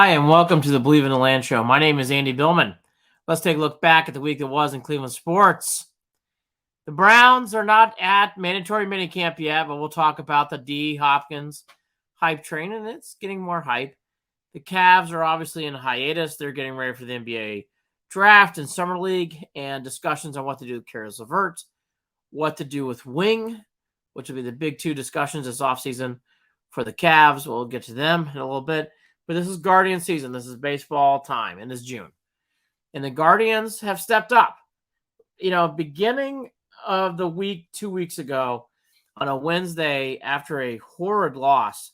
Hi, and welcome to the Believe in the Land Show. My name is Andy Billman. Let's take a look back at the week that was in Cleveland sports. The Browns are not at mandatory minicamp yet, but we'll talk about the Hopkins hype train, and it's getting more hype. The Cavs are obviously in hiatus. They're getting ready for the NBA draft and summer league, and discussions on what to do with Caris LeVert, what to do with Wing, which will be the big two discussions this offseason for the Cavs. We'll get to them in a little bit. But this is Guardian season. This is baseball time, and it's June. And the Guardians have stepped up. Beginning of the week, 2 weeks ago, on a Wednesday after a horrid loss,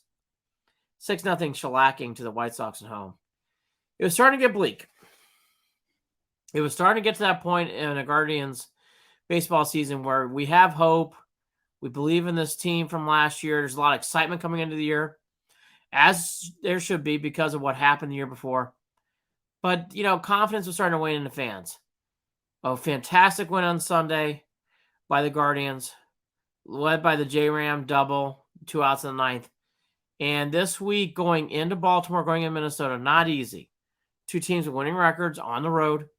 6-0 shellacking to the White Sox at home, it was starting to get bleak. It was starting to get to that point in a Guardians baseball season where we have hope. We believe in this team from last year. There's a lot of excitement coming into the year, as there should be because of what happened the year before. But, confidence was starting to wane in the fans. A fantastic win on Sunday by the Guardians, led by the J-Ram double, 2 outs in the ninth. And this week, going into Baltimore, going into Minnesota, not easy. Two teams with winning records on the road.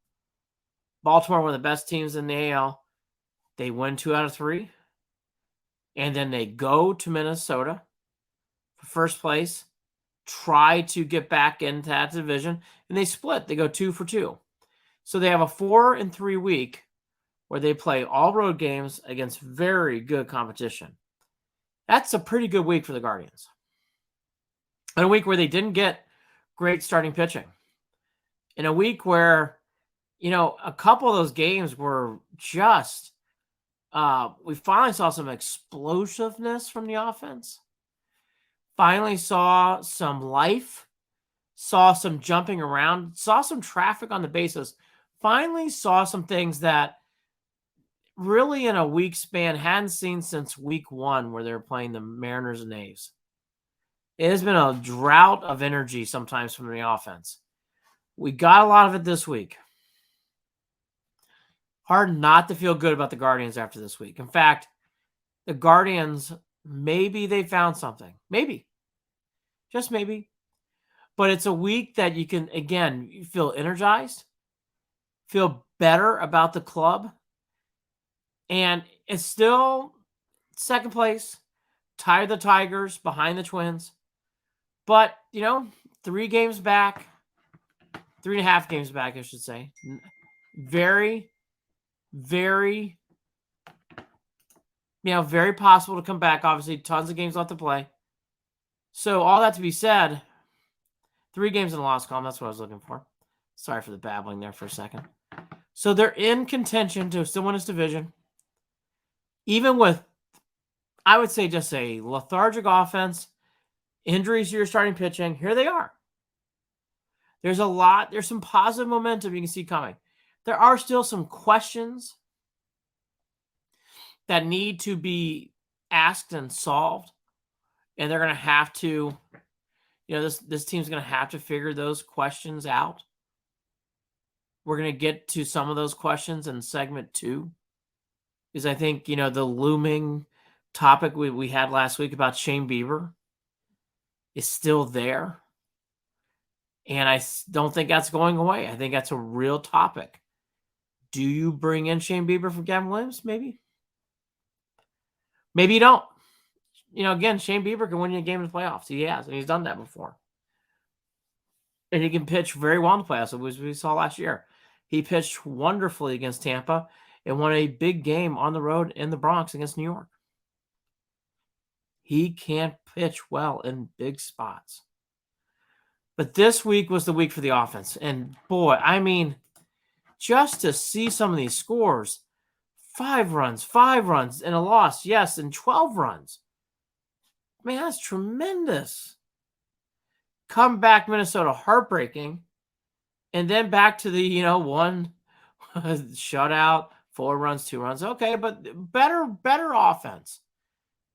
Baltimore, one of the best teams in the AL. They win 2 out of 3. And then they go to Minnesota for first place, try to get back into that division, and they split. They go 2 for 2. So they have a 4-3 week where they play all road games against very good competition. That's a pretty good week for the Guardians. And a week where they didn't get great starting pitching. In a week where, a couple of those games were just, we finally saw some explosiveness from the offense. Finally saw some life, saw some jumping around, saw some traffic on the bases, finally saw some things that really in a week span hadn't seen since week 1 where they were playing the Mariners and A's. It has been a drought of energy sometimes from the offense. We got a lot of it this week. Hard not to feel good about the Guardians after this week. In fact, the Guardians, maybe they found something. Maybe. Just maybe. But it's a week that you can, again, you feel energized, feel better about the club. And it's still second place, tied the Tigers, behind the Twins. But, 3 games back, 3.5 games back, I should say. Very, very, very possible to come back. Obviously, tons of games left to play. So all that to be said, 3 games in the loss column. That's what I was looking for. Sorry for the babbling there for a second. So they're in contention to still win this division. Even with, I would say, just a lethargic offense, injuries to your starting pitching, here they are. There's some positive momentum you can see coming. There are still some questions that need to be asked and solved. And they're going to have to, this team's going to have to figure those questions out. We're going to get to some of those questions in segment 2. Because I think, the looming topic we had last week about Shane Bieber is still there. And I don't think that's going away. I think that's a real topic. Do you bring in Shane Bieber for Gavin Williams? Maybe. Maybe you don't. Again, Shane Bieber can win you a game in the playoffs. He has, and he's done that before. And he can pitch very well in the playoffs, as we saw last year. He pitched wonderfully against Tampa and won a big game on the road in the Bronx against New York. He can pitch well in big spots. But this week was the week for the offense. And boy, just to see some of these scores, 5 runs, and a loss, yes, and 12 runs. Man, that's tremendous. Come back, Minnesota, heartbreaking. And then back to the, 1 shutout, 4 runs, 2 runs. Okay, but better offense.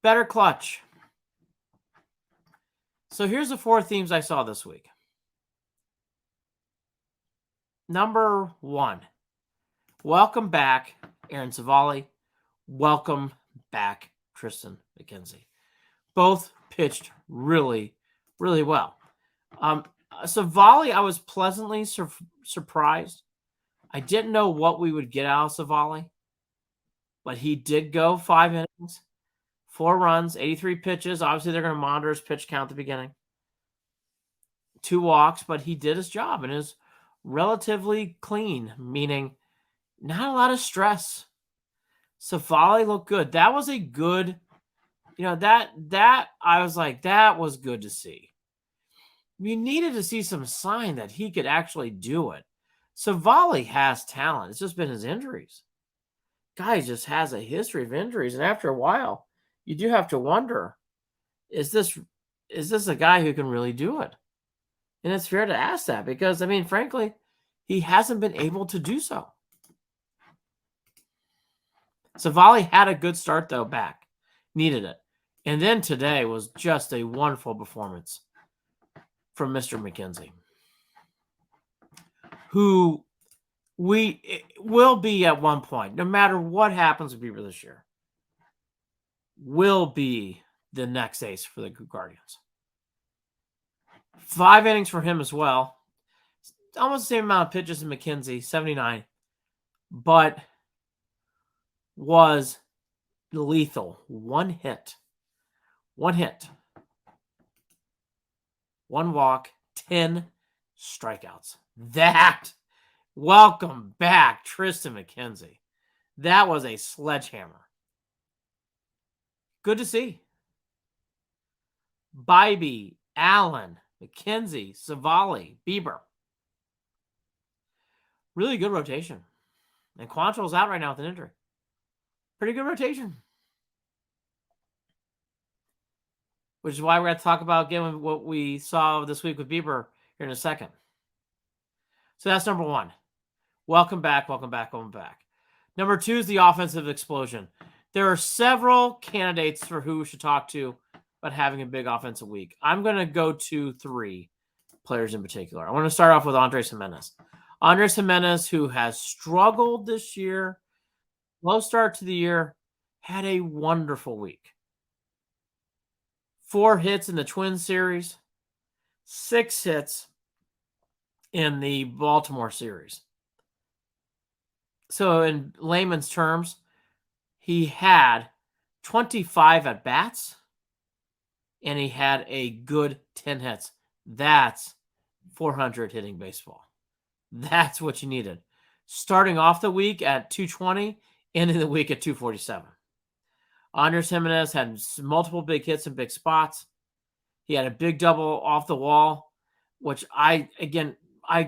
Better clutch. So here's the 4 themes I saw this week. Number 1, welcome back, Aaron Savali. Welcome back, Tristan McKenzie. Both pitched really, really well. Savali, I was pleasantly surprised. I didn't know what we would get out of Savali, but he did go 5 innings, 4 runs, 83 pitches. Obviously, they're going to monitor his pitch count at the beginning. 2 walks, but he did his job and is relatively clean, meaning not a lot of stress. Savali looked good. That was a good, that I was like, that was good to see. We needed to see some sign that he could actually do it. Savali has talent. It's just been his injuries. Guy just has a history of injuries, and after a while, you do have to wonder, is this a guy who can really do it? And it's fair to ask that because, frankly, he hasn't been able to do so. Savali had a good start, though, back. Needed it. And then today was just a wonderful performance from Mr. McKenzie, who will be at one point, no matter what happens with Bieber this year, will be the next ace for the Guardians. 5 innings for him as well. Almost the same amount of pitches as McKenzie, 79, but was lethal. One hit, 1 walk, 10 strikeouts. Welcome back, Tristan McKenzie. That was a sledgehammer. Good to see. Bybee, Allen, McKenzie, Savali, Bieber. Really good rotation. And Quantrill's out right now with an injury. Pretty good rotation. Which is why we're going to talk about again what we saw this week with Bieber here in a second. So that's number 1. Welcome back. Number 2 is the offensive explosion. There are several candidates for who we should talk to about having a big offensive week. I'm going to go to 3 players in particular. I want to start off with Andres Gimenez. Andres Gimenez, who has struggled this year, low start to the year, had a wonderful week. 4 hits in the Twins series, 6 hits in the Baltimore series. So in layman's terms, he had 25 at-bats, and he had a good 10 hits. That's 400 hitting baseball. That's what you needed. Starting off the week at 220, ending the week at 247. Andres Gimenez had multiple big hits in big spots. He had a big double off the wall, which I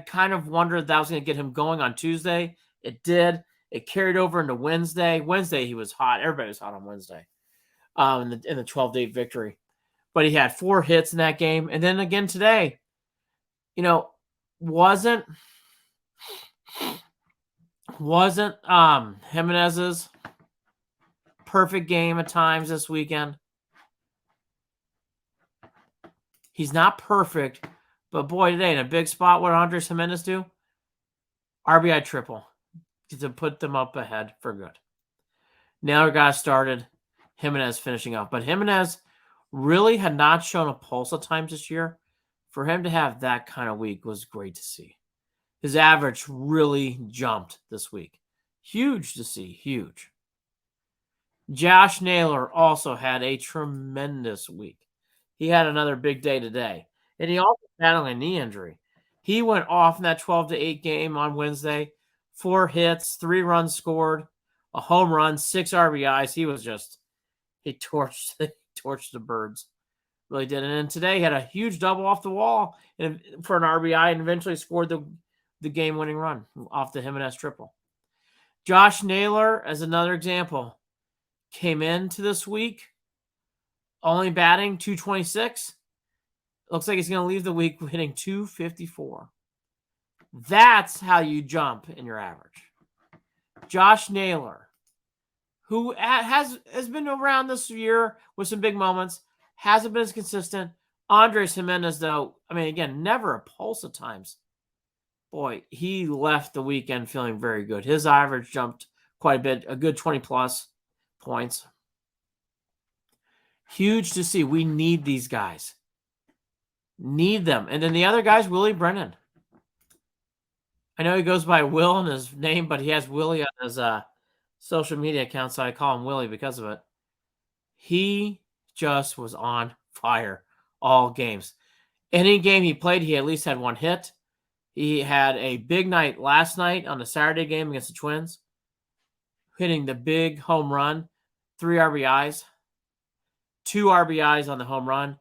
kind of wondered that was going to get him going on Tuesday. It did. It carried over into Wednesday. Wednesday, he was hot. Everybody was hot on Wednesday in the 12-8 victory. But he had 4 hits in that game. And then again today, wasn't Jimenez's perfect game at times this weekend. He's not perfect, but boy, today in a big spot, what did Andres Gimenez do? RBI triple to put them up ahead for good. Now got started. Jimenez finishing up, but Jimenez really had not shown a pulse at times this year. For him to have that kind of week was great to see. His average really jumped this week. Huge to see, huge. Josh Naylor also had a tremendous week. He had another big day today. And he also battled a knee injury. He went off in that 12-8 game on Wednesday. 4 hits, 3 runs scored, a home run, 6 RBIs. He torched the birds. Really did. And then today he had a huge double off the wall for an RBI and eventually scored the game-winning run off the Jimenez triple. Josh Naylor, as another example, came into this week only batting 226. Looks like he's going to leave the week hitting 254. That's how you jump in your average. Josh Naylor, who has been around this year with some big moments, hasn't been as consistent. Andres Gimenez, though, again, never a pulse at times. Boy, he left the weekend feeling very good. His average jumped quite a bit, a good 20-plus points. Huge to see. We need these guys. Need them. And then the other guy's Willie Brennan. I know he goes by Will in his name, but he has Willie on his social media account, so I call him Willie because of it. He just was on fire all games. Any game he played, he at least had one hit. He had a big night last night on the Saturday game against the Twins, hitting the big home run, 3 RBIs, 2 RBIs on the home run,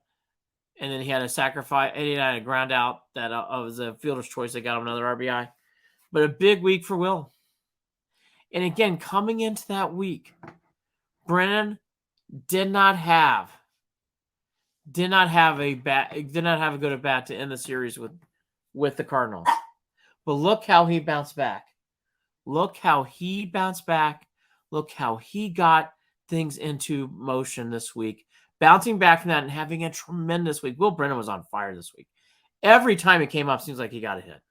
and then he had a sacrifice, and he had a ground out that was a fielder's choice that got him another RBI. But a big week for Will. And again, coming into that week, Brennan did not have a good at bat to end the series with the Cardinals. But look how he bounced back. Look how he bounced back. Look how he got things into motion this week. Bouncing back from that and having a tremendous week. Will Brennan was on fire this week. Every time it came up, seems like he got a hit.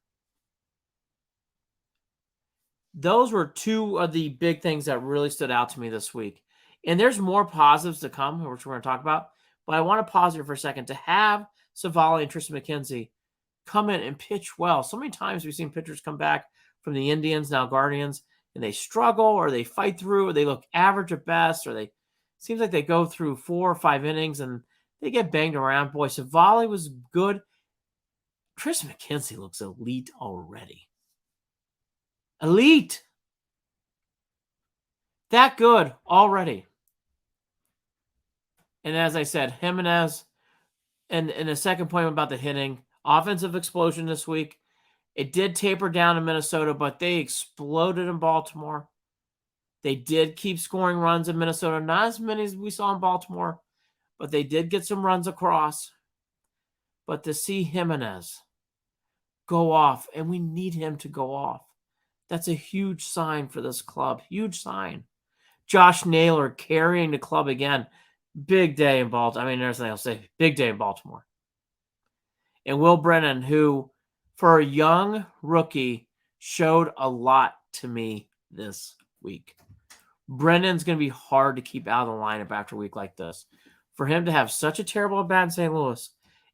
Those were two of the big things that really stood out to me this week. And there's more positives to come, which we're going to talk about. But I want to pause here for a second. To have Savali and Tristan McKenzie come in and pitch well. So many times we've seen pitchers come back from the Indians, now Guardians, and they struggle or they fight through or they look average at best or they seems like they go through 4 or 5 innings and they get banged around. Boy, Savali was good. Tristan McKenzie looks elite already. Elite. That good already. And as I said, Jimenez, and a second point about the hitting, offensive explosion this week. It did taper down in Minnesota, but they exploded in Baltimore. They did keep scoring runs in Minnesota, not as many as we saw in Baltimore, but they did get some runs across. But to see Jimenez go off, and we need him to go off, that's a huge sign for this club. Huge sign. Josh Naylor carrying the club again. Big day in Baltimore. I mean, there's nothing else to say. Big day in Baltimore. And Will Brennan, who, for a young rookie, showed a lot to me this week. Brennan's going to be hard to keep out of the lineup after a week like this. For him to have such a terrible at bat in St. Louis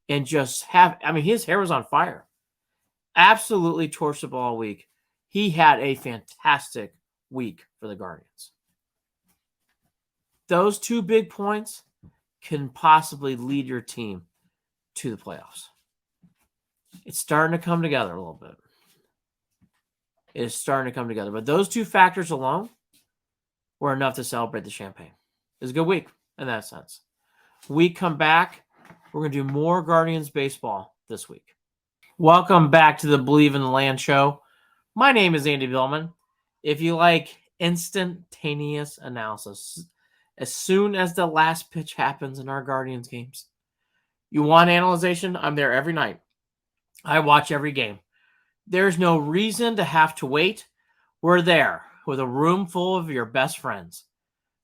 and just have, I mean, his hair was on fire. Absolutely torched the ball all week. He had a fantastic week for the Guardians. Those 2 big points can possibly lead your team to the playoffs. It's starting to come together a little bit. It is starting to come together. But those 2 factors alone were enough to celebrate the champagne. It was a good week in that sense. We come back. We're going to do more Guardians baseball this week. Welcome back to the Believe in the Land show. My name is Andy Billman. If you like instantaneous analysis, as soon as the last pitch happens in our Guardians games, you want analyzation? I'm there every night. I watch every game. There's no reason to have to wait. We're there with a room full of your best friends.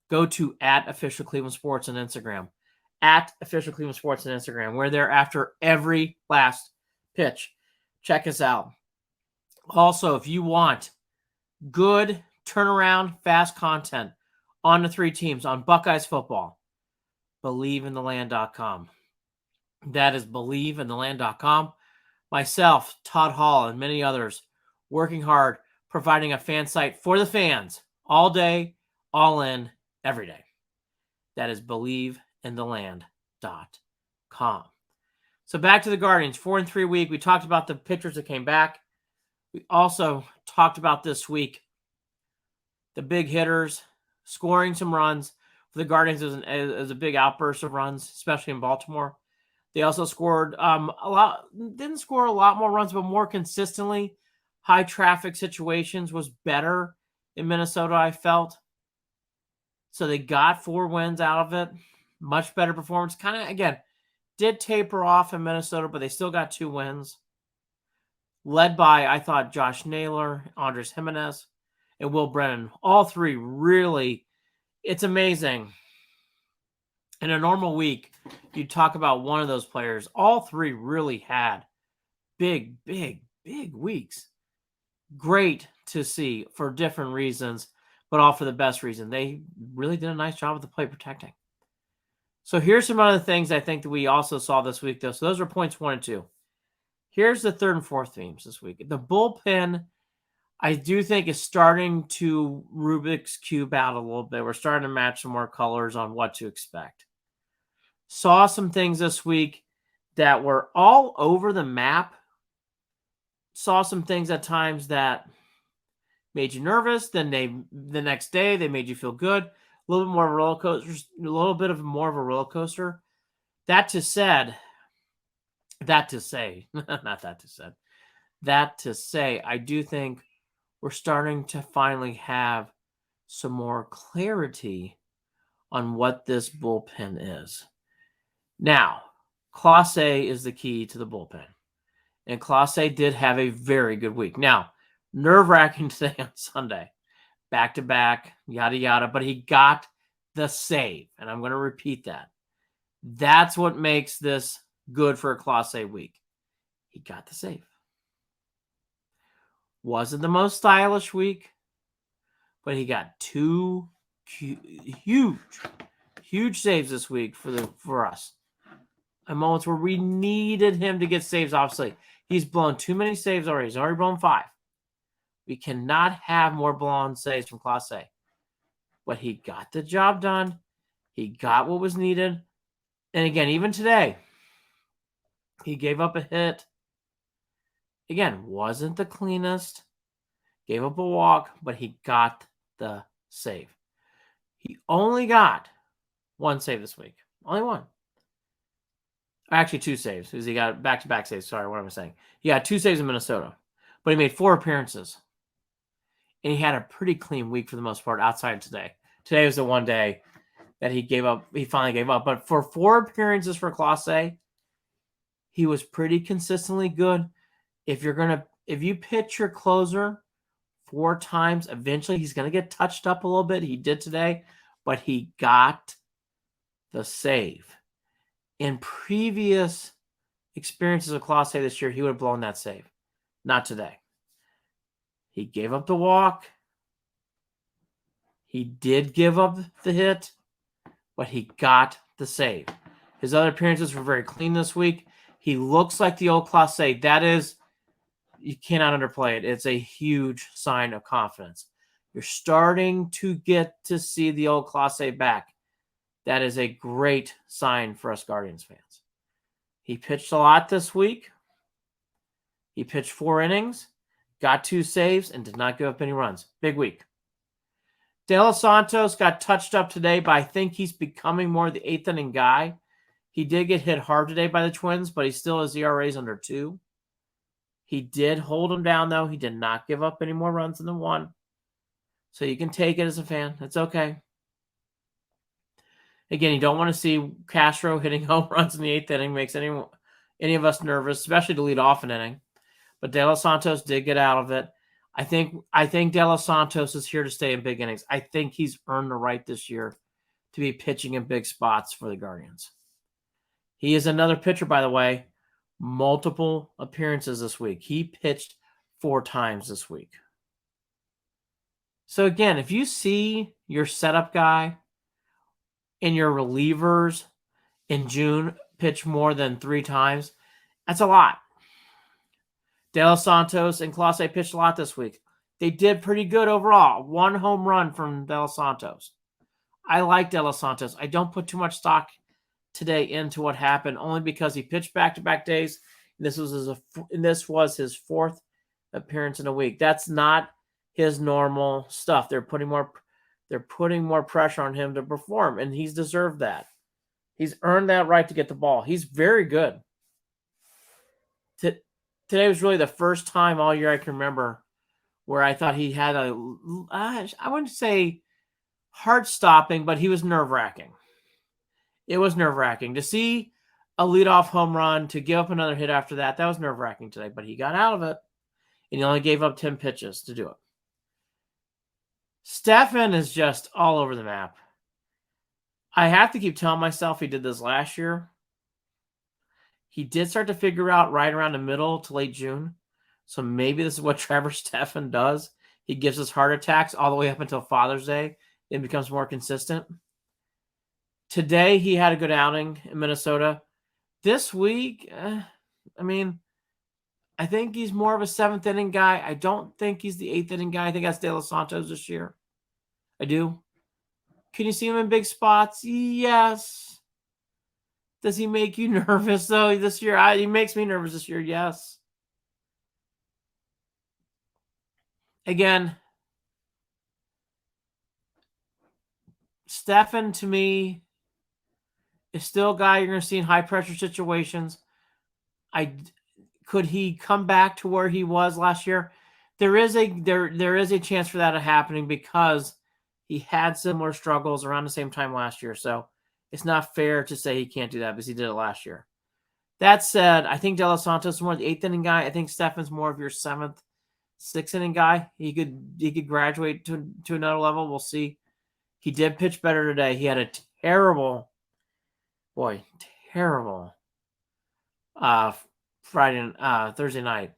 Go to @Official Cleveland Sports on Instagram. @Official Cleveland Sports on Instagram. We're there after every last pitch. Check us out. Also, if you want good turnaround, fast content on the 3 teams, on Buckeyes football, BelieveInTheLand.com. That is BelieveInTheLand.com. Myself, Todd Hall, and many others working hard, providing a fan site for the fans all day, all in, every day. That is BelieveInTheLand.com. So back to the Guardians, 4-3 week. We talked about the pitchers that came back. We also talked about this week the big hitters scoring some runs. For the Guardians, it was a big outburst of runs, especially in Baltimore. They also scored didn't score a lot more runs, but more consistently. High traffic situations was better in Minnesota, I felt. So they got 4 wins out of it. Much better performance. Kind of, again, did taper off in Minnesota, but they still got 2 wins. Led by, I thought, Josh Naylor, Andres Jimenez, and Will Brennan. All 3 really, it's amazing. In a normal week, you talk about one of those players. All 3 really had big weeks. Great to see for different reasons, but all for the best reason. They really did a nice job at the plate protecting. So here's some other things I think that we also saw this week, though. So those are points 1 and 2. Here's the third and fourth themes this week. The bullpen, I do think, is starting to Rubik's Cube out a little bit. We're starting to match some more colors on what to expect. Saw some things this week that were all over the map. Saw some things at times that made you nervous. Then the next day they made you feel good. A little bit more of a roller coaster. A little bit of more of a roller coaster. That to say, I do think we're starting to finally have some more clarity on what this bullpen is. Now, Class A is the key to the bullpen. And Class A did have a very good week. Now, nerve-wracking today on Sunday. Back-to-back, yada, yada. But he got the save. And I'm going to repeat that. That's what makes this good for a Class A week. He got the save. Wasn't the most stylish week, but he got 2 huge saves this week for us. At moments where we needed him to get saves, obviously. He's blown too many saves already. He's already blown 5. We cannot have more blown saves from Class A. But he got the job done. He got what was needed. And again, even today, he gave up a hit. Again, wasn't the cleanest. Gave up a walk, but he got the save. He only got 1 save this week. Only 1. Actually, 2 saves because he got back-to-back saves. Sorry, what am I saying? He got 2 saves in Minnesota, but he made 4 appearances. And he had a pretty clean week for the most part outside of today. Today was the one day that he gave up. He finally gave up. But for 4 appearances for Class A, he was pretty consistently good. If you pitch your closer 4 times, eventually he's going to get touched up a little bit. He did today, but he got the save. In previous experiences of Class A this year, he would have blown that save. Not today. He gave up the walk. He did give up the hit, but he got the save. His other appearances were very clean this week. He looks like the old Class A. That is, you cannot underplay it. It's a huge sign of confidence. You're starting to get to see the old Class A back. That is a great sign for us Guardians fans. He pitched a lot this week. He pitched 4 innings, got 2 saves, and did not give up any runs. Big week. De Los Santos got touched up today, but I think he's becoming more the 8th inning guy. He did get hit hard today by the Twins, but he still has ERAs under 2. He did hold him down, though. He did not give up any more runs than 1. So you can take it as a fan. It's okay. Again, you don't want to see Castro hitting home runs in the 8th inning. Makes any of us nervous, especially to lead off an inning. But De Los Santos did get out of it. I think De Los Santos is here to stay in big innings. I think he's earned the right this year to be pitching in big spots for the Guardians. He is another pitcher, by the way. Multiple appearances this week. He pitched 4 times this week. So again, if you see your setup guy and your relievers in June pitch more than 3 times, that's a lot. De Los Santos and Class A pitched a lot this week. They did pretty good overall. 1 home run from De Los Santos. I like De Los Santos. I don't put too much stock today into what happened, only because he pitched back-to-back days. This was his 4th appearance in a week. That's not his normal stuff. They're putting more pressure on him to perform, and he's deserved that. He's earned that right to get the ball. He's very good. Today was really the first time all year I can remember where I thought he had I wouldn't say heart-stopping, but he was nerve-wracking. It was nerve-wracking. To see a leadoff home run, to give up another hit after that was nerve-wracking today, but he got out of it, and he only gave up 10 pitches to do it. Stefan is just all over the map. I have to keep telling myself he did this last year. He did start to figure out right around the middle to late June. So maybe this is what Trevor Stefan does. He gives us heart attacks all the way up until Father's Day, then becomes more consistent. Today, he had a good outing in Minnesota. This week, I think he's more of a seventh inning guy. I don't think he's the eighth inning guy. I think that's De Los Santos this year. I do. Can you see him in big spots? Yes. Does he make you nervous, though, this year? He makes me nervous this year, yes. Again, Stefan, to me, is still a guy you're going to see in high-pressure situations. Could he come back to where he was last year? There is a chance for that happening because he had similar struggles around the same time last year. So it's not fair to say he can't do that because he did it last year. That said, I think De Los Santos is more the eighth inning guy. I think Stefan's more of your seventh, sixth inning guy. He could graduate to another level. We'll see. He did pitch better today. He had a terrible Thursday night.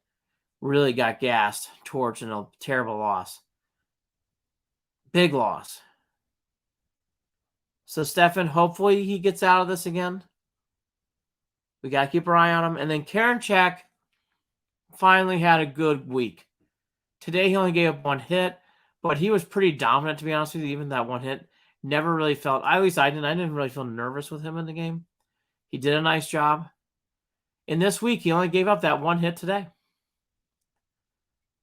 Really got gassed towards a terrible loss. Big loss. So Stefan, hopefully he gets out of this again. We got to keep our eye on him. And then Karinchak finally had a good week. Today he only gave up one hit, but he was pretty dominant, to be honest with you. Even that one hit, never really felt, at least I didn't really feel nervous with him in the game. He did a nice job. In this week, he only gave up that one hit today.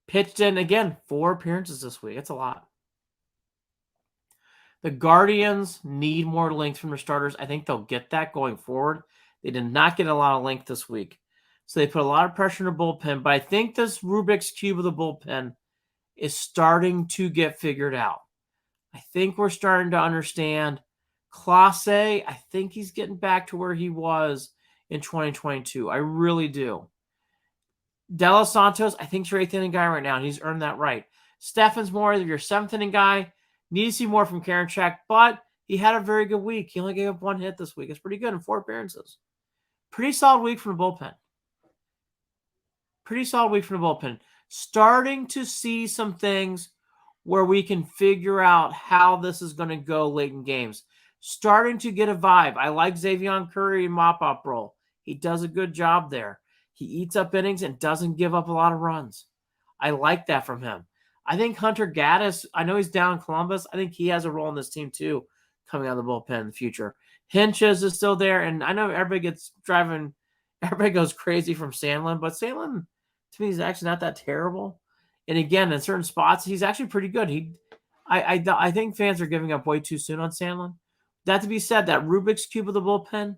Pitched in, again, 4 appearances this week. It's a lot. The Guardians need more length from their starters. I think they'll get that going forward. They did not get a lot of length this week. So they put a lot of pressure in the bullpen. But I think this Rubik's Cube of the bullpen is starting to get figured out. I think we're starting to understand Clase. I think he's getting back to where he was in 2022. I really do. De Los Santos, I think, is your eighth inning guy right now, and he's earned that right. Stefan's more of your seventh inning guy. Need to see more from Karinchak, but he had a very good week. He only gave up one hit this week. It's pretty good in 4 appearances. Pretty solid week from the bullpen. Starting to see some things where we can figure out how this is going to go late in games. Starting to get a vibe. I like Xavier Curry in mop-up role. He does a good job there. He eats up innings and doesn't give up a lot of runs. I like that from him. I think Hunter Gaddis, I know he's down in Columbus. I think he has a role in this team too, coming out of the bullpen in the future. Hinches is still there, and I know everybody goes crazy from Sandlin, but Sandlin, to me, is actually not that terrible. And again, in certain spots, he's actually pretty good. I think fans are giving up way too soon on Sandlin. That to be said, that Rubik's Cube of the bullpen,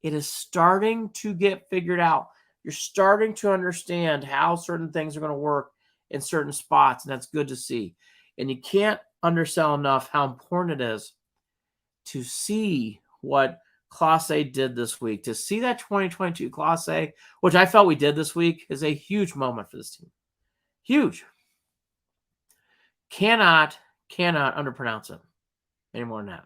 it is starting to get figured out. You're starting to understand how certain things are going to work in certain spots, and that's good to see. And you can't undersell enough how important it is to see what Clase did this week. To see that 2022 Clase, which I felt we did this week, is a huge moment for this team. Huge. Cannot underpronounce it any more than that.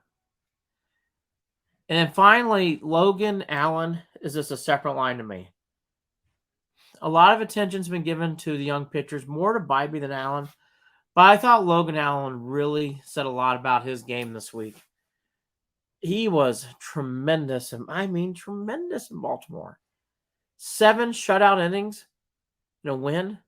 And then finally, Logan Allen is just a separate line to me. A lot of attention's been given to the young pitchers, more to Bibee than Allen. But I thought Logan Allen really said a lot about his game this week. He was tremendous, tremendous in Baltimore. 7 shutout innings in a win.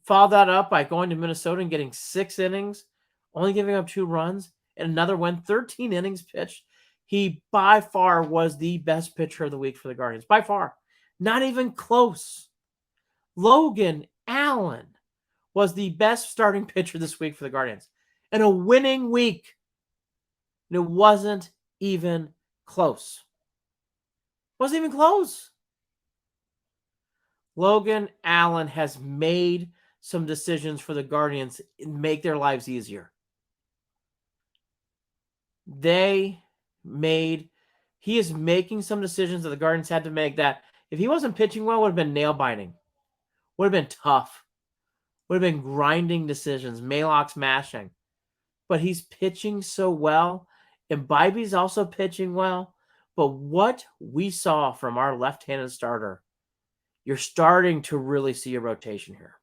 Followed that up by going to Minnesota and getting 6 innings, only giving up 2 runs, and another win, 13 innings pitched. He, by far, was the best pitcher of the week for the Guardians. By far. Not even close. Logan Allen was the best starting pitcher this week for the Guardians. And a winning week. And it wasn't even close. Wasn't even close. Logan Allen has made some decisions for the Guardians and make their lives easier. He is making some decisions that the Guardians had to make that if he wasn't pitching well, would have been nail-biting. Would have been tough. Would have been grinding decisions, Maalox mashing. But he's pitching so well, and Bibee's also pitching well. But what we saw from our left-handed starter, you're starting to really see a rotation here.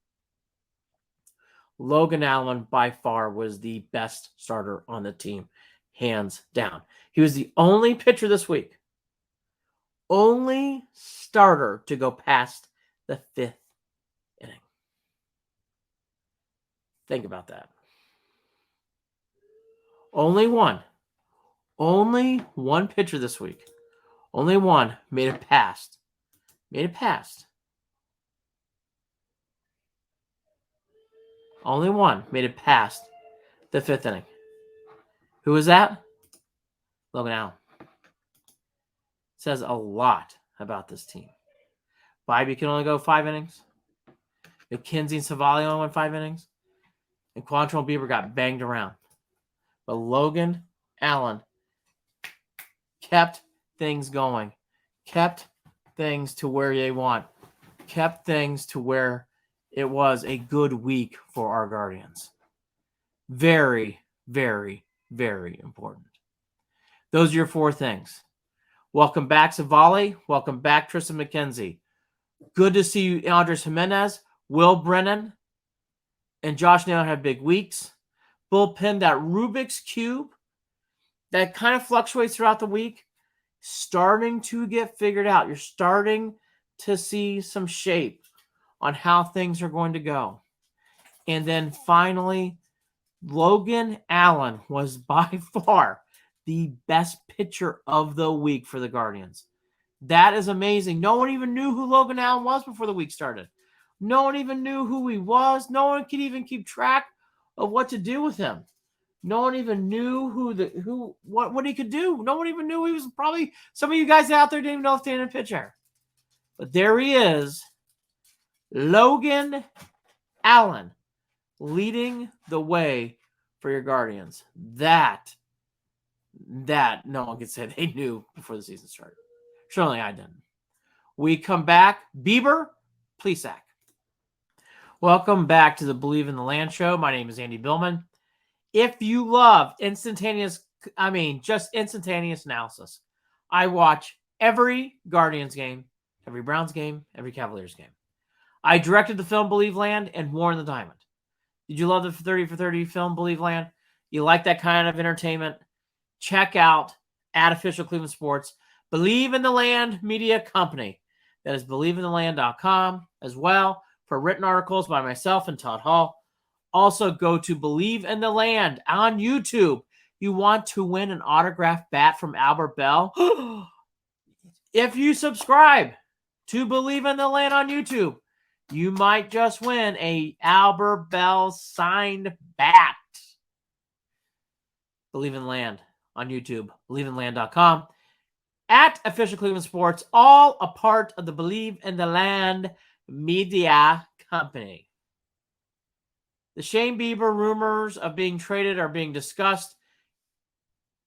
Logan Allen, by far, was the best starter on the team. hands down. He was the only pitcher this week, only starter to go past the 5th inning. Think about that. Only one pitcher this week, only one made it past. Only one made it past the 5th inning. Who was that? Logan Allen. Says a lot about this team. Bibee can only go 5 innings. McKenzie and Savali only went 5 innings. And Quantrill Bieber got banged around. But Logan Allen kept things going. Kept things to where they want. Kept things to where it was a good week for our Guardians. Very, very, very important. Those are your 4 things. Welcome back, Savali. Welcome back, Tristan McKenzie. Good to see you, Andres Jimenez, Will Brennan, and Josh Naylor have big weeks. Bullpen, that Rubik's Cube that kind of fluctuates throughout the week, starting to get figured out. You're starting to see some shape on how things are going to go. And then finally, Logan Allen was by far the best pitcher of the week for the Guardians. That is amazing. No one even knew who Logan Allen was before the week started. No one even knew who he was. No one could even keep track of what to do with him. No one even knew what he could do. No one even knew he was probably, some of you guys out there didn't even know if he was a pitcher. But there he is, Logan Allen, leading the way for your Guardians. That no one could say they knew before the season started. Surely I didn't. We come back. Bieber, Plesac. Welcome back to the Believe in the Land show. My name is Andy Billman. If you love just instantaneous analysis, I watch every Guardians game, every Browns game, every Cavaliers game. I directed the film Believe Land and War in the Diamond. Did you love the 30 for 30 film Believe Land? You like that kind of entertainment? Check out @official Cleveland Sports, Believe in the Land Media Company. That is believeintheland.com as well for written articles by myself and Todd Hall. Also go to Believe in the Land on YouTube. You want to win an autographed bat from Albert Bell? If you subscribe to Believe in the Land on YouTube, you might just win a Albert Bell signed bat. Believe in Land on YouTube, believeinland.com. @official Cleveland Sports, all a part of the Believe in the Land Media Company. The Shane Bieber rumors of being traded are being discussed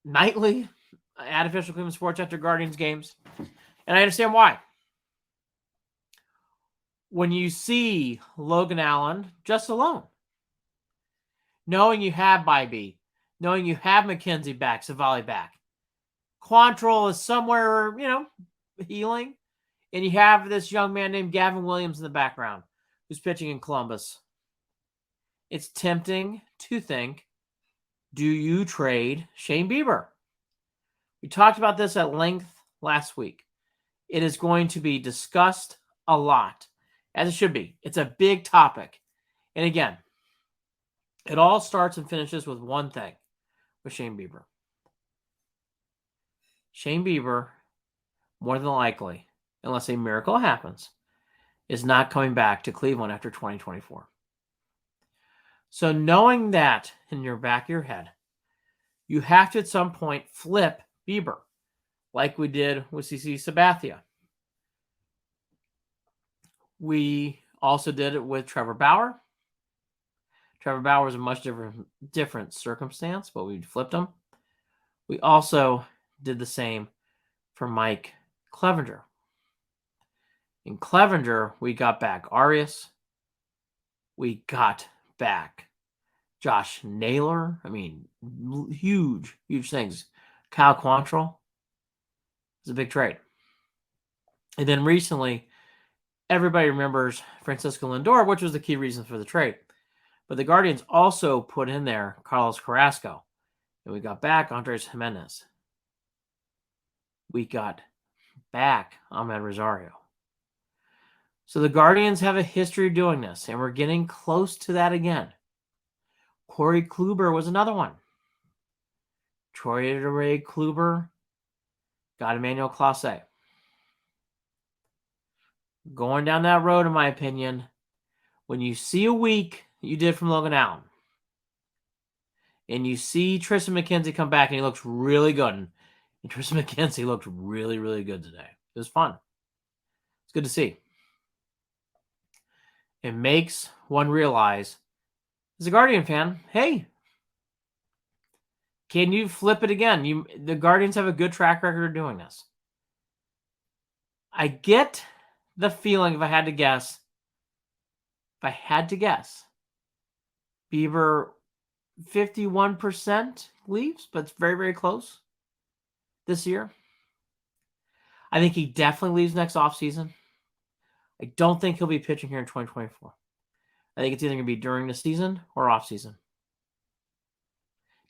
nightly at Official Cleveland Sports after Guardians games. And I understand why. When you see Logan Allen just alone, knowing you have Bibee, knowing you have McKenzie back, Savali back, Quantrill is somewhere, healing, and you have this young man named Gavin Williams in the background who's pitching in Columbus. It's tempting to think, do you trade Shane Bieber? We talked about this at length last week. It is going to be discussed a lot, as it should be. It's a big topic. And again, it all starts and finishes with one thing, with Shane Bieber. Shane Bieber, more than likely, unless a miracle happens, is not coming back to Cleveland after 2024. So knowing that in your back of your head, you have to at some point flip Bieber, like we did with CC Sabathia. We also did it with Trevor Bauer. Trevor Bauer was a much different circumstance, but we flipped him. We also did the same for Mike Clevenger. In Clevenger, we got back Arias. We got back Josh Naylor. Huge things. Kyle Quantrill. It's a big trade. And then recently, everybody remembers Francisco Lindor, which was the key reason for the trade. But the Guardians also put in there Carlos Carrasco. And we got back Andres Jimenez. We got back Ahmed Rosario. So the Guardians have a history of doing this, and we're getting close to that again. Corey Kluber was another one. Traded away Kluber, got Emmanuel Clase. Going down that road, in my opinion, when you see a week you did from Logan Allen, and you see Tristan McKenzie come back and he looks really good, and Tristan McKenzie looked really, really good today. It was fun. It's good to see. It makes one realize, as a Guardian fan, hey, can you flip it again? The Guardians have a good track record of doing this. I get the feeling, if I had to guess, Bieber 51% leaves, but it's very, very close this year. I think he definitely leaves next offseason. I don't think he'll be pitching here in 2024. I think it's either going to be during the season or offseason,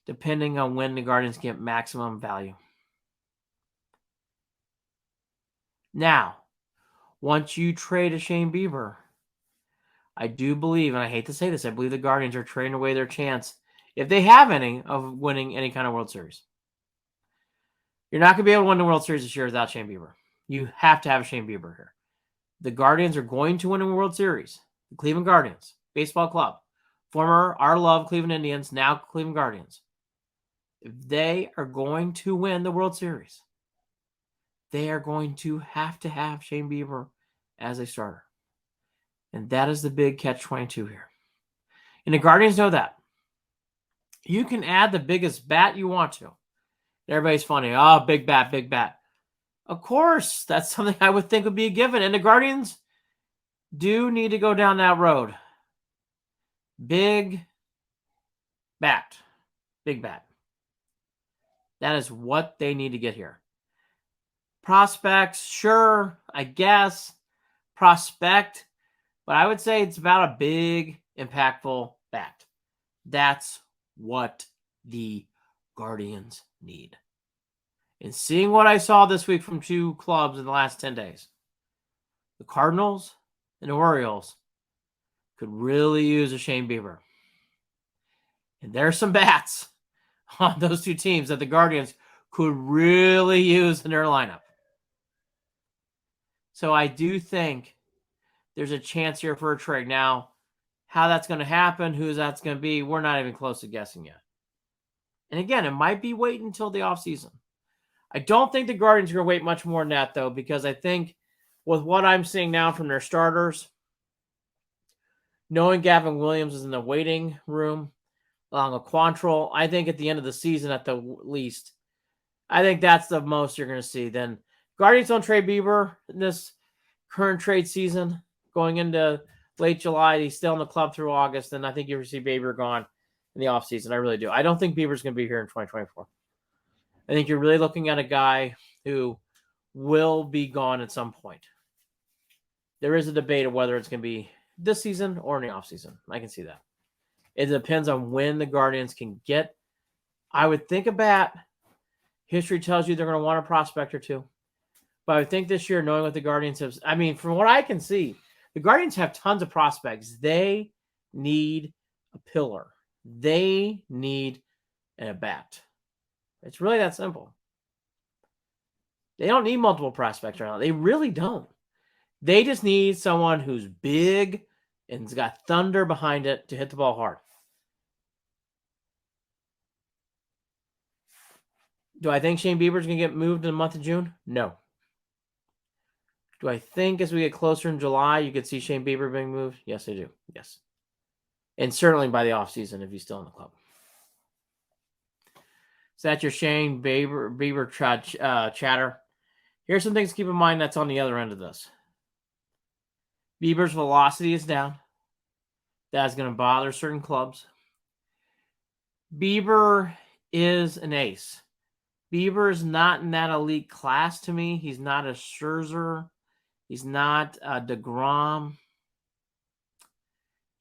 depending on when the Guardians get maximum value. Now, once you trade a Shane Bieber, I do believe, and I hate to say this, I believe the Guardians are trading away their chance, if they have any, of winning any kind of World Series. You're not going to be able to win the World Series this year without Shane Bieber. You have to have a Shane Bieber here. The Guardians are going to win a World Series. The Cleveland Guardians, baseball club, former our love Cleveland Indians, now Cleveland Guardians. If they are going to win the World Series, they are going to have Shane Bieber as a starter. And that is the big catch-22 here. And the Guardians know that. You can add the biggest bat you want to. Everybody's funny. Oh, big bat, big bat. Of course, that's something I would think would be a given. And the Guardians do need to go down that road. Big bat. Big bat. That is what they need to get here. Prospects, sure, I guess. Prospect. But I would say it's about a big, impactful bat. That's what the Guardians need. And seeing what I saw this week from two clubs in the last 10 days, the Cardinals and the Orioles could really use a Shane Bieber. And there's some bats on those two teams that the Guardians could really use in their lineup. So I do think there's a chance here for a trade. Now, how that's going to happen, who that's going to be, we're not even close to guessing yet. And again, it might be waiting until the offseason. I don't think the Guardians are going to wait much more than that, though, because I think with what I'm seeing now from their starters, knowing Gavin Williams is in the waiting room, along with Quantrill, I think at the end of the season at the least, I think that's the most you're going to see. Then Guardians don't trade Bieber in this current trade season. Going into late July, he's still in the club through August, and I think you'll see Bieber gone in the offseason. I really do. I don't think Bieber's going to be here in 2024. I think you're really looking at a guy who will be gone at some point. There is a debate of whether it's going to be this season or in the offseason. I can see that. It depends on when the Guardians can get, I would think, a bat. History tells you they're going to want a prospect or two. But I would think this year, knowing what the Guardians have, I mean, from what I can see, the Guardians have tons of prospects. They need a pillar. They need a bat. It's really that simple. They don't need multiple prospects right now. They really don't. They just need someone who's big and's got thunder behind it to hit the ball hard. Do I think Shane Bieber's going to get moved in the month of June? No. Do I think as we get closer in July, you could see Shane Bieber being moved? Yes, I do. Yes. And certainly by the offseason if he's still in the club. So that's your Shane Bieber chatter. Here's some things to keep in mind that's on the other end of this. Bieber's velocity is down. That's going to bother certain clubs. Bieber is an ace. Bieber is not in that elite class to me. He's not a Scherzer. He's not a DeGrom.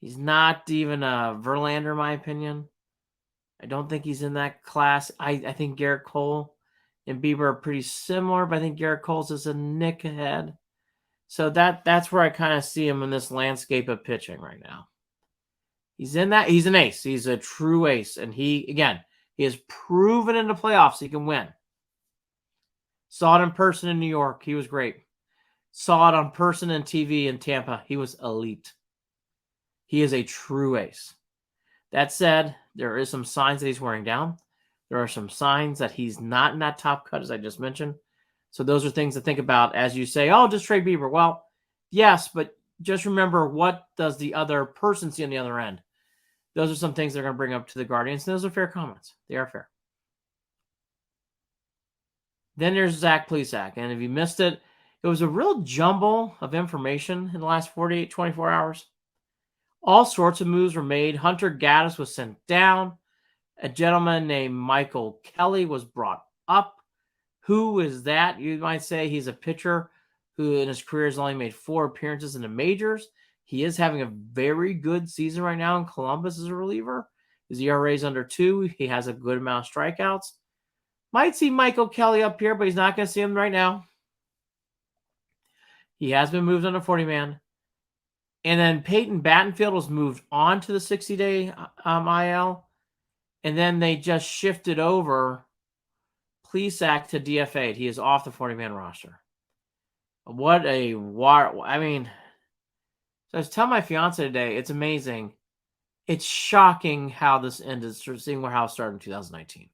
He's not even a Verlander, in my opinion. I don't think he's in that class. I think Garrett Cole and Bieber are pretty similar, but I think Garrett Cole's is a nick ahead. So that's where I kind of see him in this landscape of pitching right now. He's in that. He's an ace. He's a true ace. And he has proven in the playoffs he can win. Saw it in person in New York. He was great. Saw it on person and TV in Tampa. He was elite. He is a true ace. That said, there is some signs that he's wearing down. There are some signs that he's not in that top cut, as I just mentioned. So those are things to think about as you say, oh, just trade Bieber. Well, yes, but just remember, what does the other person see on the other end? Those are some things they're going to bring up to the Guardians. And those are fair comments. They are fair. Then there's Zach Plesac. And if you missed it, it was a real jumble of information in the last 48, 24 hours. All sorts of moves were made. Hunter Gaddis was sent down. A gentleman named Michael Kelly was brought up. Who is that? You might say he's a pitcher who in his career has only made 4 appearances in the majors. He is having a very good season right now in Columbus as a reliever. His ERA is under 2. He has a good amount of strikeouts. Might see Michael Kelly up here, but he's not going to see him right now. He has been moved on a 40-man. And then Peyton Battenfield was moved on to the 60-day IL. And then they just shifted over Plesac to DFA. He is off the 40-man roster. What a war. I mean, so I was telling my fiance today, it's amazing. It's shocking how this ended, seeing how it started in 2019.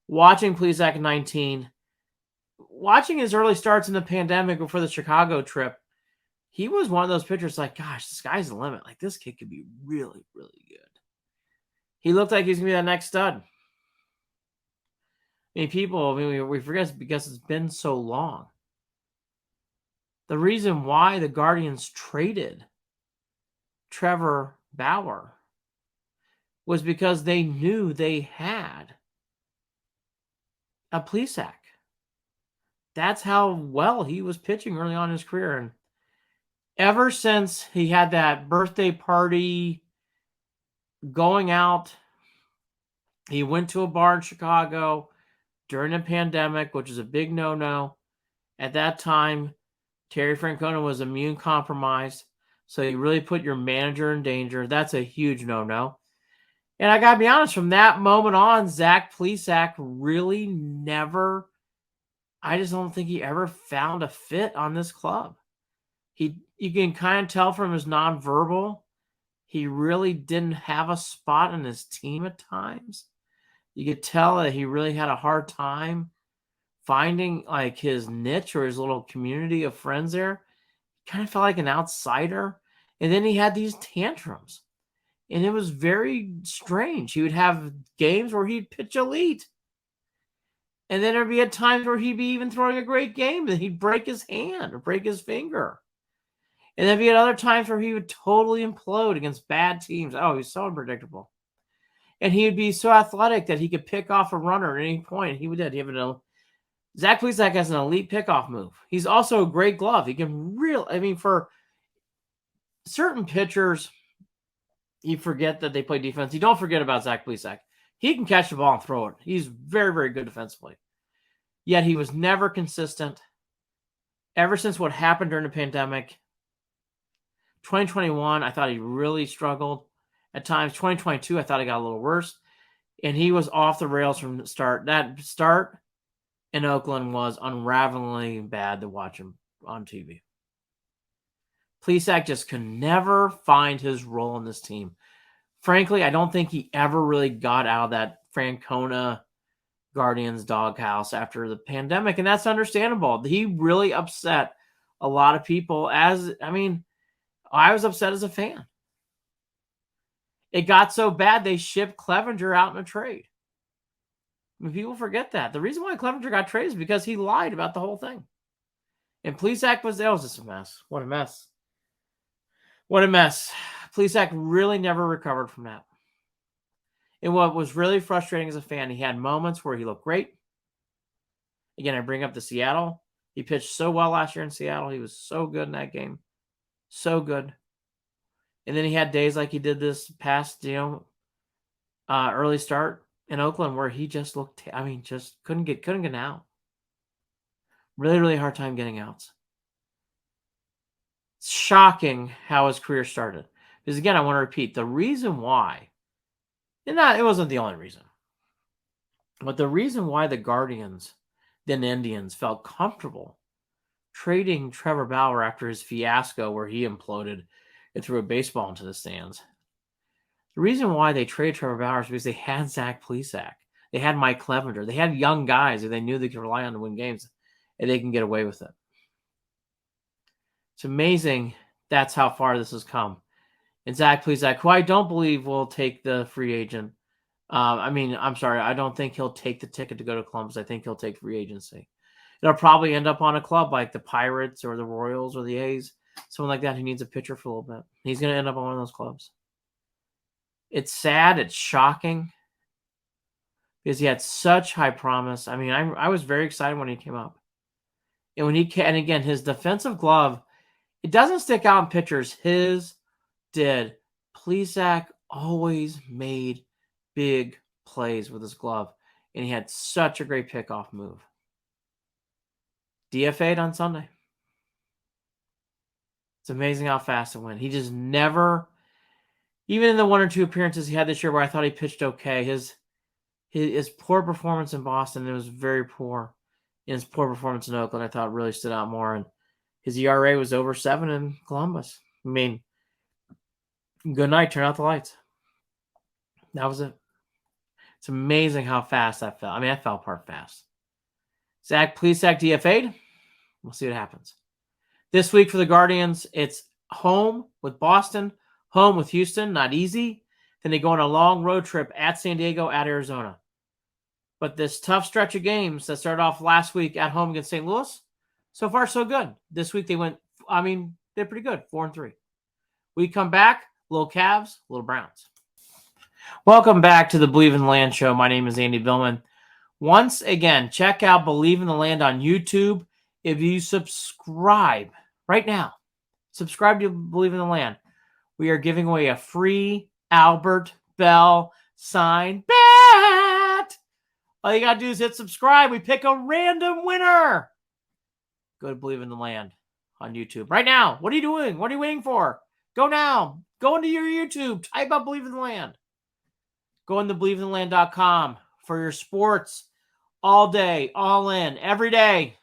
Watching Plesac in 19, watching his early starts in the pandemic before the Chicago trip, he was one of those pitchers like, gosh, the sky's the limit. Like, this kid could be really, really good. He looked like he's going to be that next stud. I mean, we forget because it's been so long. The reason why the Guardians traded Trevor Bauer was because they knew they had a Plesac. That's how well he was pitching early on in his career. And ever since he had that birthday party going out, he went to a bar in Chicago during the pandemic, which is a big no-no. At that time, Terry Francona was immune compromised. So you really put your manager in danger. That's a huge no-no. And I got to be honest, from that moment on, Zach Plesac really never, I just don't think he ever found a fit on this club. You can kind of tell from his nonverbal, he really didn't have a spot in his team at times. You could tell that he really had a hard time finding like his niche or his little community of friends there. He kind of felt like an outsider. And then he had these tantrums. And it was very strange. He would have games where he'd pitch elite. And then there'd be at times where he'd be even throwing a great game and he'd break his hand or break his finger. And then there'd be at other times where he would totally implode against bad teams. Oh, he's so unpredictable. And he would be so athletic that he could pick off a runner at any point. He did. Zach Plesac has an elite pickoff move. He's also a great glove. He can for certain pitchers, you forget that they play defense. You don't forget about Zach Plesac. He can catch the ball and throw it. He's very, very good defensively. Yet he was never consistent. Ever since what happened during the pandemic, 2021, I thought he really struggled. At times, 2022, I thought he got a little worse. And he was off the rails from the start. That start in Oakland was unravelingly bad to watch him on TV. Plesac just could never find his role in this team. Frankly, I don't think he ever really got out of that Francona Guardians doghouse after the pandemic, and that's understandable. He really upset a lot of people. I was upset as a fan. It got so bad they shipped Clevenger out in a trade. I mean, people forget that. The reason why Clevenger got traded is because he lied about the whole thing. And Plesac was just a mess. What a mess. What a mess. Plesac really never recovered from that. And what was really frustrating as a fan, he had moments where he looked great. Again, I bring up the Seattle. He pitched so well last year in Seattle. He was so good in that game. So good. And then he had days like he did this past, early start in Oakland where he just looked, just couldn't get out. Really, really hard time getting outs. It's shocking how his career started. Because again, I want to repeat the reason why, and it wasn't the only reason, but the reason why the Guardians, then Indians, felt comfortable trading Trevor Bauer after his fiasco where he imploded and threw a baseball into the stands. The reason why they traded Trevor Bauer is because they had Zach Plesac. They had Mike Clevenger. They had young guys that they knew they could rely on to win games, and they can get away with it. It's amazing that's how far this has come. And Zach Plesac, who I don't believe will take the free agent. I'm sorry. I don't think he'll take the ticket to go to Columbus. I think he'll take free agency. It'll probably end up on a club like the Pirates or the Royals or the A's, someone like that who needs a pitcher for a little bit. He's going to end up on one of those clubs. It's sad. It's shocking because he had such high promise. I was very excited when he came up. And and again, his defensive glove, it doesn't stick out in pitchers. His did. Plesac always made big plays with his glove, and he had such a great pickoff move. DFA'd on Sunday. It's amazing how fast it went. He just never, even in the 1 or 2 appearances he had this year where I thought he pitched okay, his poor performance in Boston, it was very poor. And his poor performance in Oakland, I thought really stood out more. And his ERA was over 7 in Columbus. Good night, turn out the lights. That was it. It's amazing how fast that fell. That fell apart fast. Zach Plesac DFA'd. We'll see what happens. This week for the Guardians, it's home with Boston, home with Houston, not easy. Then they go on a long road trip at San Diego, at Arizona. But this tough stretch of games that started off last week at home against St. Louis, so far so good. This week they went, they're pretty good, 4-3. We come back, little Cavs, little Browns. Welcome back to the Believe in the Land show. My name is Andy Billman. Once again, check out Believe in the Land on YouTube. If you subscribe right now, subscribe to Believe in the Land. We are giving away a free Albert Bell signed bat. All you got to do is hit subscribe. We pick a random winner. Go to Believe in the Land on YouTube right now. What are you doing? What are you waiting for? Go now. Go into your YouTube. Type out Believe in the Land. Go into BelieveInTheLand.com for your sports all day, all in, every day.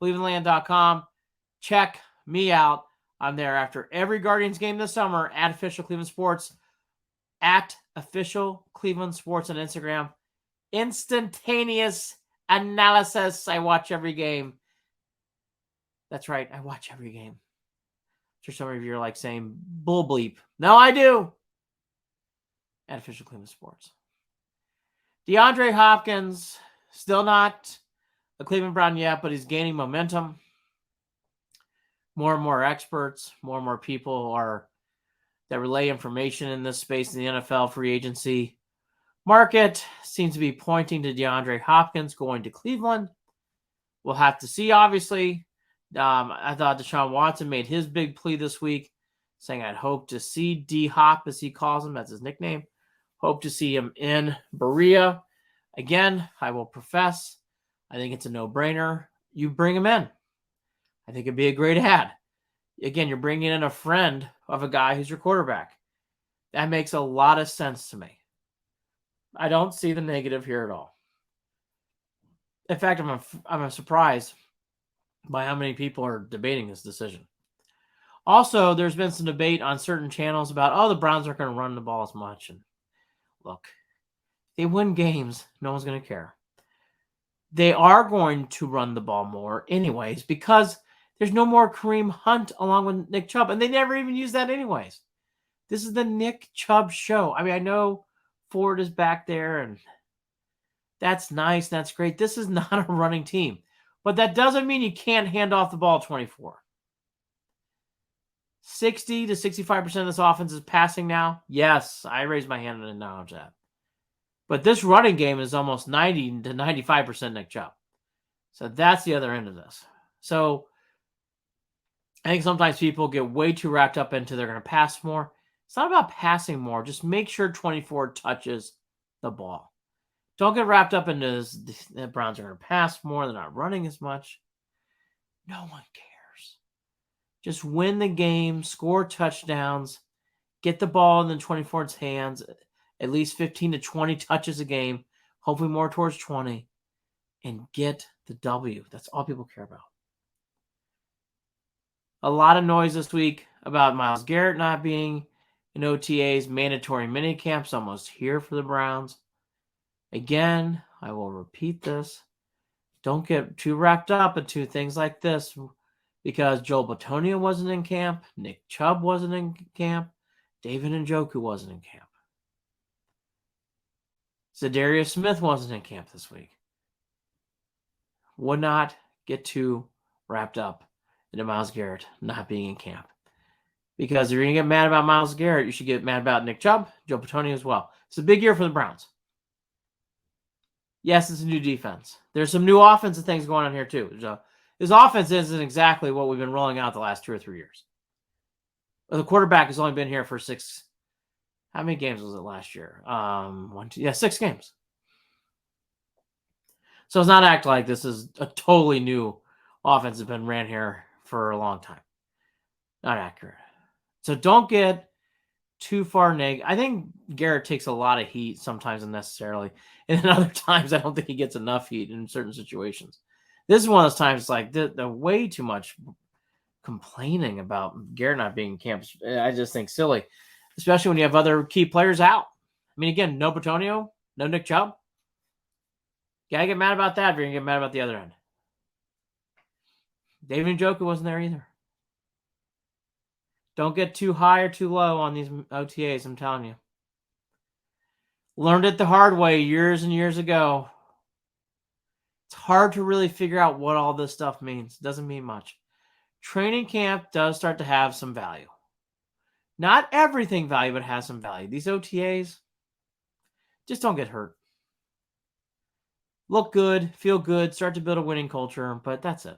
BelieveInTheLand.com. Check me out. I'm there after every Guardians game this summer at Official Cleveland Sports, at Official Cleveland Sports on Instagram. Instantaneous analysis. I watch every game. That's right. I watch every game. I'm sure some of you are like saying, bull bleep. No, I do. At Official Cleveland Sports. DeAndre Hopkins, still not a Cleveland Brown yet, but he's gaining momentum. More and more experts, more and more people that relay information in this space in the NFL free agency market seems to be pointing to DeAndre Hopkins going to Cleveland. We'll have to see, obviously. I thought Deshaun Watson made his big plea this week, saying I'd hope to see D-Hop, as he calls him. That's his nickname. Hope to see him in Berea. Again, I will profess, I think it's a no-brainer. You bring him in. I think it'd be a great ad. Again, you're bringing in a friend of a guy who's your quarterback. That makes a lot of sense to me. I don't see the negative here at all. In fact, I'm surprised by how many people are debating this decision. Also, there's been some debate on certain channels about, the Browns aren't going to run the ball as much. And look, they win games. No one's going to care. They are going to run the ball more anyways because there's no more Kareem Hunt along with Nick Chubb. And they never even use that anyways. This is the Nick Chubb show. I know Ford is back there and that's nice. That's great. This is not a running team. But that doesn't mean you can't hand off the ball 24. 60 to 65% of this offense is passing now. Yes, I raised my hand and acknowledge that. But this running game is almost 90 to 95% Nick Chubb. So that's the other end of this. So I think sometimes people get way too wrapped up into they're going to pass more. It's not about passing more. Just make sure 24 touches the ball. Don't get wrapped up into this, the Browns are going to pass more. They're not running as much. No one cares. Just win the game, score touchdowns, get the ball in the 24's hands, at least 15 to 20 touches a game, hopefully more towards 20, and get the W. That's all people care about. A lot of noise this week about Myles Garrett not being in OTAs. Mandatory minicamps almost here for the Browns. Again, I will repeat this. Don't get too wrapped up into things like this because Joel Bitonio wasn't in camp, Nick Chubb wasn't in camp, David Njoku wasn't in camp. Zadarius Smith wasn't in camp this week. Would not get too wrapped up into Myles Garrett not being in camp. Because if you're going to get mad about Myles Garrett, you should get mad about Nick Chubb, Joe Bitonio as well. It's a big year for the Browns. Yes, it's a new defense. There's some new offensive things going on here too. This offense isn't exactly what we've been rolling out the last 2 or 3 years. The quarterback has only been here for 6. How many games was it last year? 6 games. So it's not act like this is a totally new offense that's been ran here for a long time. Not accurate. So don't get too far negative. I think Garrett takes a lot of heat sometimes unnecessarily. And then other times I don't think he gets enough heat in certain situations. This is one of those times like the way too much complaining about Garrett not being in camp. I just think silly, especially when you have other key players out. I mean, again, no Bitonio, no Nick Chubb. You gotta get mad about that if you're gonna get mad about the other end. David Njoku wasn't there either. Don't get too high or too low on these OTAs, I'm telling you. Learned it the hard way years and years ago. It's hard to really figure out what all this stuff means. It doesn't mean much. Training camp does start to have some value. Not everything value, but has some value. These OTAs, just don't get hurt. Look good, feel good, start to build a winning culture, but that's it.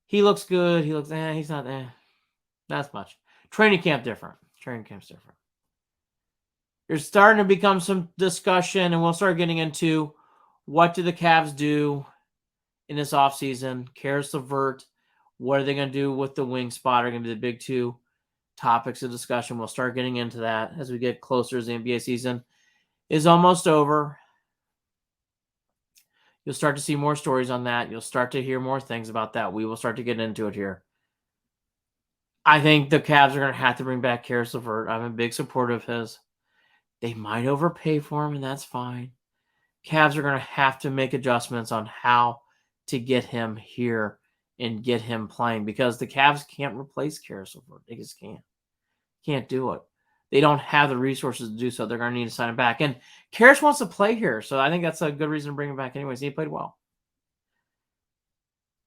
He looks good. He looks, he's not, not much. Training camp different. Training camp's different. There's starting to become some discussion, and we'll start getting into what do the Cavs do in this offseason. Karis LeVert, what are they going to do with the wing spot are going to be the big 2 topics of discussion. We'll start getting into that as we get closer as the NBA season is almost over. You'll start to see more stories on that. You'll start to hear more things about that. We will start to get into it here. I think the Cavs are going to have to bring back Karis LeVert. I'm a big supporter of his. They might overpay for him, and that's fine. Cavs are going to have to make adjustments on how to get him here and get him playing because the Cavs can't replace Karis LeVert. They just can't. Can't do it. They don't have the resources to do so. They're going to need to sign him back. And Karis wants to play here, so I think that's a good reason to bring him back anyways. He played well.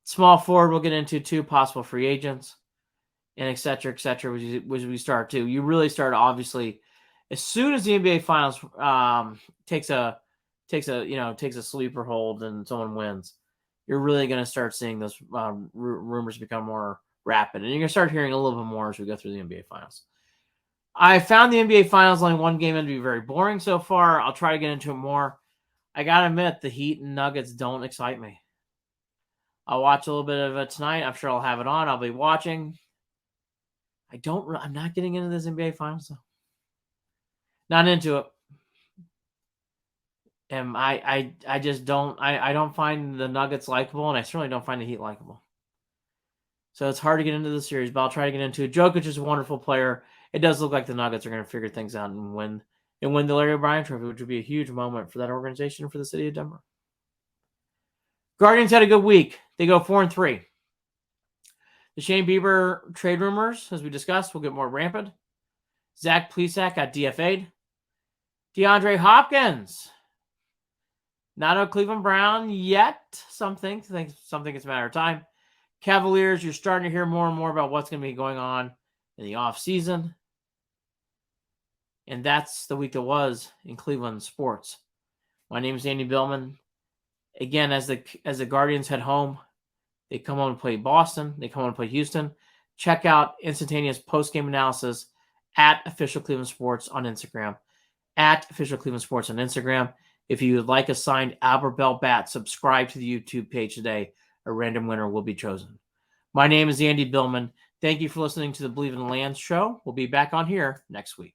Small forward, we'll get into 2 possible free agents and et cetera, which we start to. You really start, obviously, as soon as the NBA Finals takes a sleeper hold and someone wins, you're really going to start seeing those rumors become more rapid. And you're going to start hearing a little bit more as we go through the NBA Finals. I found the NBA Finals only one game to be very boring so far. I'll try to get into it more. I got to admit, the Heat and Nuggets don't excite me. I'll watch a little bit of it tonight. I'm sure I'll have it on. I'll be watching. I'm not getting into this NBA Finals, though. Not into it. And I just don't. I don't find the Nuggets likable, and I certainly don't find the Heat likable. So it's hard to get into the series, but I'll try to get into it. Jokic is a wonderful player. It does look like the Nuggets are going to figure things out and win the Larry O'Brien Trophy, which would be a huge moment for that organization and for the city of Denver. Guardians had a good week. They go 4-3. The Shane Bieber trade rumors, as we discussed, will get more rampant. Zach Plesac got DFA'd. DeAndre Hopkins, not a Cleveland Brown yet. Something it's a matter of time. Cavaliers, you're starting to hear more and more about what's going to be going on in the offseason. And that's the week that was in Cleveland sports. My name is Andy Billman. Again, as the Guardians head home, they come home to play Boston. They come home to play Houston. Check out instantaneous post-game analysis at Official Cleveland Sports on Instagram. at Official Cleveland Sports on Instagram. If you would like a signed Albert Bell bat, subscribe to the YouTube page today. A random winner will be chosen. My name is Andy Billman. Thank you for listening to the Believe in the Land show. We'll be back on here next week.